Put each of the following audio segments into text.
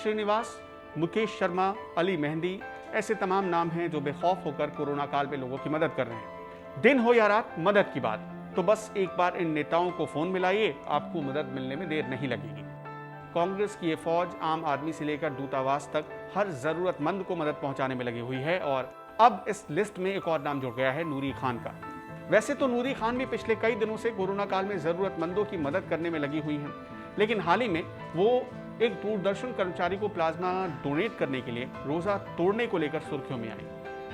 श्रीनिवास, मुकेश शर्मा, अली मेहंदी ऐसे तमाम नाम हैं जो बेखौफ होकर कोरोना काल में लोगों की मदद कर रहे हैं। दिन हो या रात, मदद की बात तो बस एक बार इन नेताओं को फोन मिलाइए, आपको मदद मिलने में देर नहीं लगेगी। कांग्रेस की ये फौज आम आदमी से लेकर दूतावास तक हर जरूरतमंद को मदद पहुंचाने में लगी हुई है और अब इस लिस्ट में एक और नाम जुड़ गया है, नूरी खान का। वैसे तो नूरी खान भी पिछले कई दिनों से कोरोना काल में जरूरतमंदों की मदद करने में लगी हुई हैं, लेकिन हाल ही में वो एक दूरदर्शन कर्मचारी को प्लाज्मा डोनेट करने के लिए रोजा तोड़ने को लेकर सुर्खियों में आई।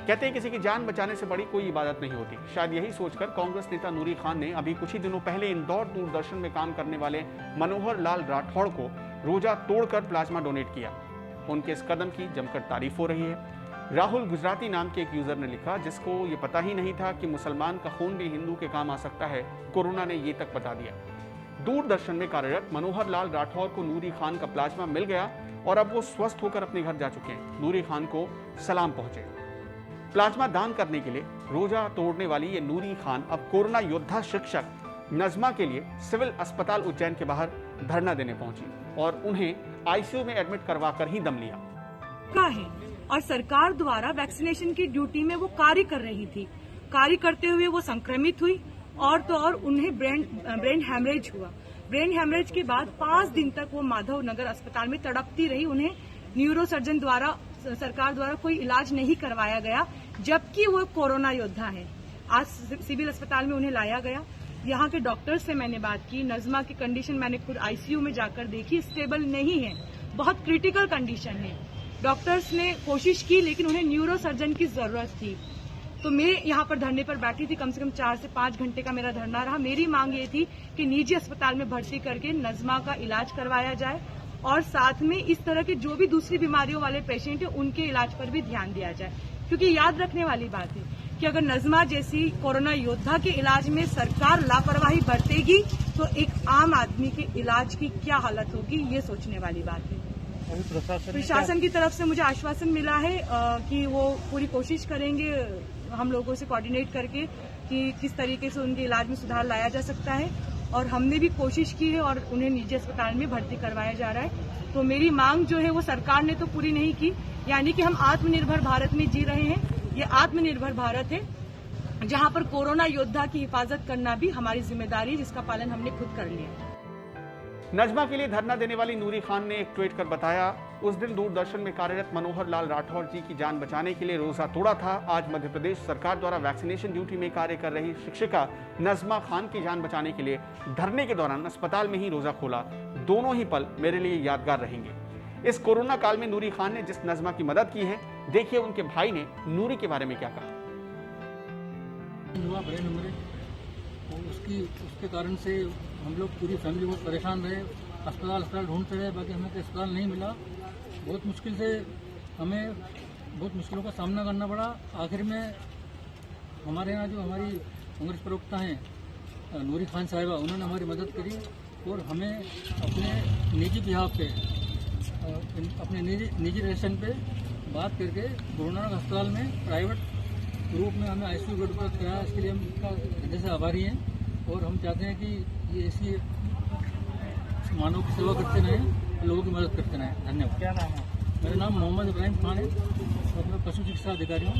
कहते हैं किसी की जान बचाने से बड़ी कोई इबादत नहीं होती। शायद यही सोचकर कांग्रेस नेता नूरी खान ने अभी कुछ ही दिनों पहले इंदौर दूरदर्शन में काम करने वाले मनोहर लाल राठौड़ को रोजा तोड़कर प्लाज्मा डोनेट किया। उनके इस कदम की जमकर तारीफ हो रही है। राहुल गुजराती नाम के एक यूजर ने लिखा, जिसको ये पता ही नहीं था कि मुसलमान का खून भी हिंदू के काम आ सकता है, कोरोना ने ये तक बता दिया। दूरदर्शन में कार्यरत मनोहर लाल राठौर को नूरी खान का प्लाज्मा मिल गया और अब वो स्वस्थ होकर अपने घर जा चुके हैं। नूरी खान को सलाम पहुंचे। प्लाज्मा दान करने के लिए रोजा तोड़ने वाली ये नूरी खान अब कोरोना योद्धा शिक्षक नजमा के लिए सिविल अस्पताल उज्जैन के बाहर धरना देने पहुंची और उन्हें आईसीयू में एडमिट करवा कर ही दम लिया। है और सरकार द्वारा वैक्सीनेशन की ड्यूटी में वो कार्य कर रही थी। कार्य करते हुए वो संक्रमित हुई और तो और उन्हें ब्रेन हैमरेज हुआ। ब्रेन हैमरेज के बाद 5 दिन तक वो माधव नगर अस्पताल में तड़पती रही। उन्हें न्यूरो सर्जन द्वारा, सरकार द्वारा कोई इलाज नहीं करवाया गया, जबकि वो कोरोना योद्धा है। आज सिविल अस्पताल में उन्हें लाया गया। यहाँ के डॉक्टर्स से मैंने बात की। नजमा की कंडीशन मैंने खुद आईसीयू में जाकर देखी, स्टेबल नहीं है, बहुत क्रिटिकल कंडीशन है। डॉक्टर्स ने कोशिश की लेकिन उन्हें न्यूरो सर्जन की जरूरत थी। तो मैं यहाँ पर धरने पर बैठी थी, कम से कम 4 से 5 घंटे का मेरा धरना रहा। मेरी मांग ये थी कि निजी अस्पताल में भर्ती करके नजमा का इलाज करवाया जाए और साथ में इस तरह के जो भी दूसरी बीमारियों वाले पेशेंट है उनके इलाज पर भी ध्यान दिया जाए, क्योंकि याद रखने वाली बात है कि अगर नजमा जैसी कोरोना योद्धा के इलाज में सरकार लापरवाही बरतेगी तो एक आम आदमी के इलाज की क्या हालत होगी, ये सोचने वाली बात है। प्रशासन की तरफ से मुझे आश्वासन मिला है कि वो पूरी कोशिश करेंगे हम लोगों से कोऑर्डिनेट करके कि किस तरीके से उनके इलाज में सुधार लाया जा सकता है, और हमने भी कोशिश की है और उन्हें निजी अस्पताल में भर्ती करवाया जा रहा है। तो मेरी मांग जो है वो सरकार ने तो पूरी नहीं की, यानी कि हम आत्मनिर्भर भारत में जी रहे हैं। ये आत्मनिर्भर भारत है जहां पर कोरोना योद्धा की हिफाजत करना भी हमारी जिम्मेदारी, जिसका पालन हमने खुद कर लिया। नजमा के लिए धरना देने वाली नूरी खान ने एक ट्वीट कर बताया, उस दिन दूरदर्शन में कार्यरत मनोहर लाल राठौर जी की जान बचाने के लिए रोजा तोड़ा था। आज मध्य प्रदेश सरकार द्वारा वैक्सीनेशन ड्यूटी में कार्य कर रही शिक्षिका नजमा खान की जान बचाने के लिए धरने के दौरान अस्पताल में ही रोजा खोला। दोनों ही पल मेरे लिए यादगार रहेंगे। इस कोरोना काल में नूरी खान ने जिस नजमा की मदद की है, देखिए उनके भाई ने नूरी के बारे में क्या कहा। उसके कारण से हम लोग पूरी फैमिली बहुत परेशान रहे। अस्पताल ढूंढते रहे, बाकी हमें कोई अस्पताल नहीं मिला। बहुत मुश्किल से हमें बहुत मुश्किलों का सामना करना पड़ा। आखिर में हमारे यहाँ जो हमारी कांग्रेस प्रवक्ता हैं नूरी खान साहिबा, उन्होंने हमारी मदद करी और हमें अपने निजी बिहाफ पे, अपने निजी रजिस्ट्रेशन पे बात करके गुरु नानक अस्पताल में प्राइवेट रूप में हमें आईसीयू बेड उपलब्ध कराया। इसके लिए हम उनका हृदय से आभारी हैं और हम चाहते हैं कि ये ऐसी मानव की सेवा करते रहें, लोगों की मदद करते रहें। धन्यवाद। क्या नाम है? मेरा नाम मोहम्मद इब्राहिम खान है और मैं पशु चिकित्सा अधिकारी हूँ।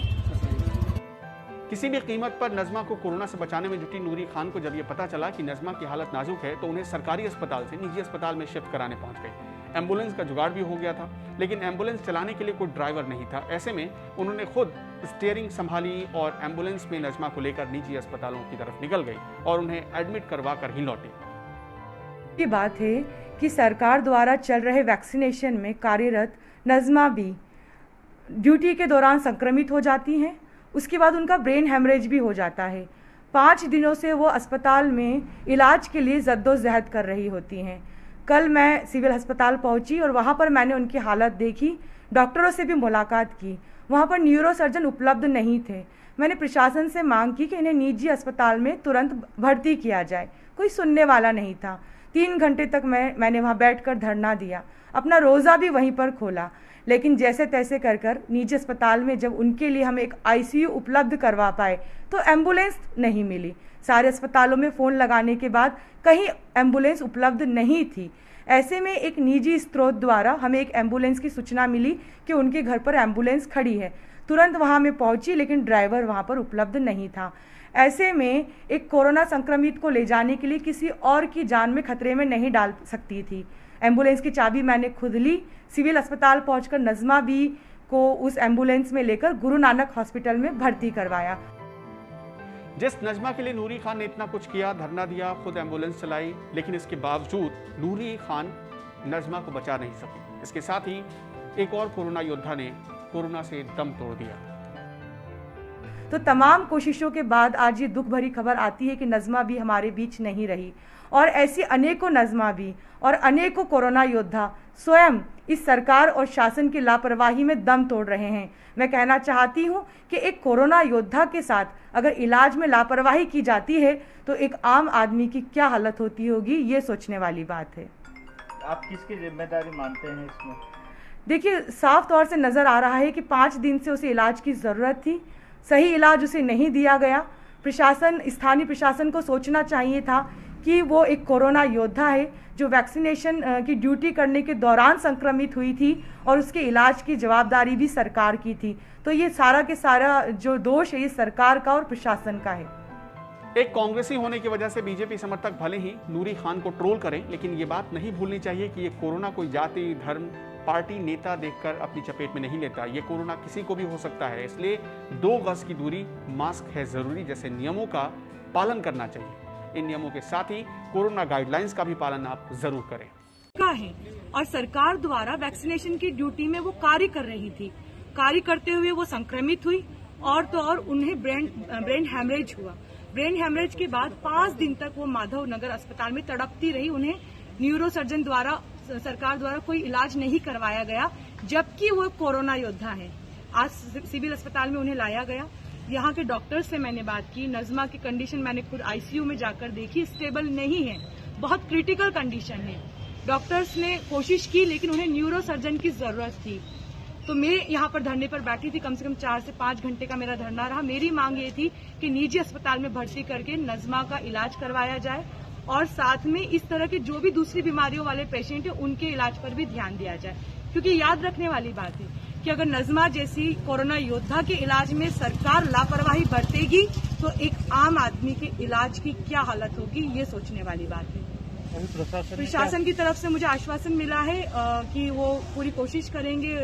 किसी भी कीमत पर नजमा को कोरोना से बचाने में जुटी नूरी खान को जब ये पता चला कि नजमा की हालत नाजुक है तो उन्हें सरकारी अस्पताल से निजी अस्पताल में शिफ्ट कराने पहुंच गई। एम्बुलेंस का जुगाड़ भी हो गया था, लेकिन एम्बुलेंस चलाने के लिए कोई ड्राइवर नहीं था। ऐसे में उन्होंने खुद स्टीयरिंग संभाली और एम्बुलेंस में नजमा को लेकर निजी अस्पतालों की तरफ निकल गई और उन्हें एडमिट करवा कर ही लौटी। की बात है कि सरकार द्वारा चल रहे वैक्सीनेशन में कार्यरत नजमा भी ड्यूटी के दौरान संक्रमित हो जाती हैं। उसके बाद उनका ब्रेन हेमरेज भी हो जाता है। 5 दिनों से वो अस्पताल में इलाज के लिए जद्दोजहद कर रही होती हैं। कल मैं सिविल अस्पताल पहुंची और वहाँ पर मैंने उनकी हालत देखी, डॉक्टरों से भी मुलाकात की। वहाँ पर न्यूरो सर्जन उपलब्ध नहीं थे। मैंने प्रशासन से मांग की कि इन्हें निजी अस्पताल में तुरंत भर्ती किया जाए। कोई सुनने वाला नहीं था। 3 घंटे तक मैंने वहाँ बैठकर धरना दिया, अपना रोज़ा भी वहीं पर खोला। लेकिन जैसे तैसे कर निजी अस्पताल में जब उनके लिए हम एक आईसीयू उपलब्ध करवा पाए तो एम्बुलेंस नहीं मिली। सारे अस्पतालों में फ़ोन लगाने के बाद कहीं एम्बुलेंस उपलब्ध नहीं थी। ऐसे में एक निजी स्रोत द्वारा हमें एक एम्बुलेंस की सूचना मिली कि उनके घर पर एम्बुलेंस खड़ी है। तुरंत वहां मैं पहुंची, लेकिन ड्राइवर वहां पर उपलब्ध नहीं था। ऐसे में एक कोरोना संक्रमित को ले जाने के लिए किसी और की जान में खतरे में नहीं डाल सकती थी। एम्बुलेंस की चाबी मैंने खुद ली। सिविल अस्पताल पहुंचकर नज़मा बी को उस एम्बुलेंस में लेकर गुरु नानक हॉस्पिटल में भर्ती करवाया। जिस नजमा के लिए नूरी खान ने इतना कुछ किया, धरना दिया, खुद एम्बुलेंस चलाई, लेकिन इसके बावजूद नूरी खान नजमा को बचा नहीं सकी। इसके साथ ही एक और कोरोना योद्धा ने कोरोना से दम तोड़ दिया। तो तमाम कोशिशों के बाद आज ये दुख भरी खबर आती है कि नज़मा भी हमारे बीच नहीं रही, और ऐसी अनेकों नज़मा भी और अनेकों कोरोना योद्धा स्वयं इस सरकार और शासन की लापरवाही में दम तोड़ रहे हैं। मैं कहना चाहती हूं कि एक कोरोना योद्धा के साथ अगर इलाज में लापरवाही की जाती है तो एक आम आदमी की क्या हालत होती होगी, ये सोचने वाली बात है। आप किसकी जिम्मेदारी मानते हैं इसमें? देखिए, साफ तौर से नज़र आ रहा है कि 5 दिन से उसे इलाज की ज़रूरत थी, सही इलाज उसे नहीं दिया गया। प्रशासन, स्थानीय प्रशासन को सोचना चाहिए था कि वो एक कोरोना योद्धा है जो वैक्सीनेशन की ड्यूटी करने के दौरान संक्रमित हुई थी, और उसके इलाज की जवाबदारी भी सरकार की थी। तो ये सारा के सारा जो दोष है ये सरकार का और प्रशासन का है। एक कांग्रेसी होने की वजह से बीजेपी समर्थक भले ही नूरी खान को ट्रोल करें, लेकिन ये बात नहीं भूलनी चाहिए कि ये कोरोना कोई जाति, धर्म, पार्टी, नेता देखकर अपनी चपेट में नहीं लेता। ये कोरोना किसी को भी हो सकता है, इसलिए 2 गज की दूरी, मास्क है जरूरी जैसे नियमों का पालन करना चाहिए। इन नियमों के साथ ही कोरोना गाइडलाइंस का भी पालन आप जरूर करें। है और सरकार द्वारा वैक्सीनेशन की ड्यूटी में वो कार्य कर रही थी। कार्य करते हुए वो संक्रमित हुई, और तो और उन्हें ब्रेन हैमरेज हुआ। ब्रेन हैमरेज के बाद 5 दिन तक वो माधव नगर अस्पताल में तड़पती रही। उन्हें न्यूरोसर्जन द्वारा, सरकार द्वारा कोई इलाज नहीं करवाया गया, जबकि वो कोरोना योद्धा है। आज सिविल अस्पताल में उन्हें लाया गया। यहाँ के डॉक्टर से मैंने बात की। नज़मा की कंडीशन मैंने खुद आईसीयू में जाकर देखी, स्टेबल नहीं है, बहुत क्रिटिकल कंडीशन है। डॉक्टर्स ने कोशिश की, लेकिन उन्हें न्यूरोसर्जन की जरूरत थी। तो मैं यहाँ पर धरने पर बैठी थी, कम से कम 4 से 5 घंटे का मेरा धरना रहा। मेरी मांग ये थी कि निजी अस्पताल में भर्ती करके नज़मा का इलाज करवाया जाए, और साथ में इस तरह के जो भी दूसरी बीमारियों वाले पेशेंट हैं उनके इलाज पर भी ध्यान दिया जाए। क्योंकि याद रखने वाली बात है कि अगर नज़मा जैसी कोरोना योद्धा के इलाज में सरकार लापरवाही बरतेगी तो एक आम आदमी के इलाज की क्या हालत होगी, ये सोचने वाली बात है। प्रशासन की तरफ से मुझे आश्वासन मिला है कि वो पूरी कोशिश करेंगे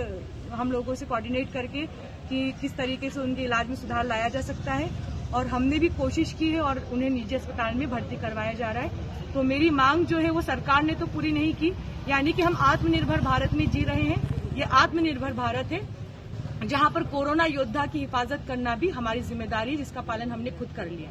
हम लोगों से कोऑर्डिनेट करके कि किस तरीके से उनके इलाज में सुधार लाया जा सकता है, और हमने भी कोशिश की है और उन्हें निजी अस्पताल में भर्ती करवाया जा रहा है। तो मेरी मांग जो है वो सरकार ने तो पूरी नहीं की, यानी कि हम आत्मनिर्भर भारत में जी रहे हैं। ये आत्मनिर्भर भारत है जहां पर कोरोना योद्धा की हिफाजत करना भी हमारी जिम्मेदारी है, जिसका पालन हमने खुद कर लिया।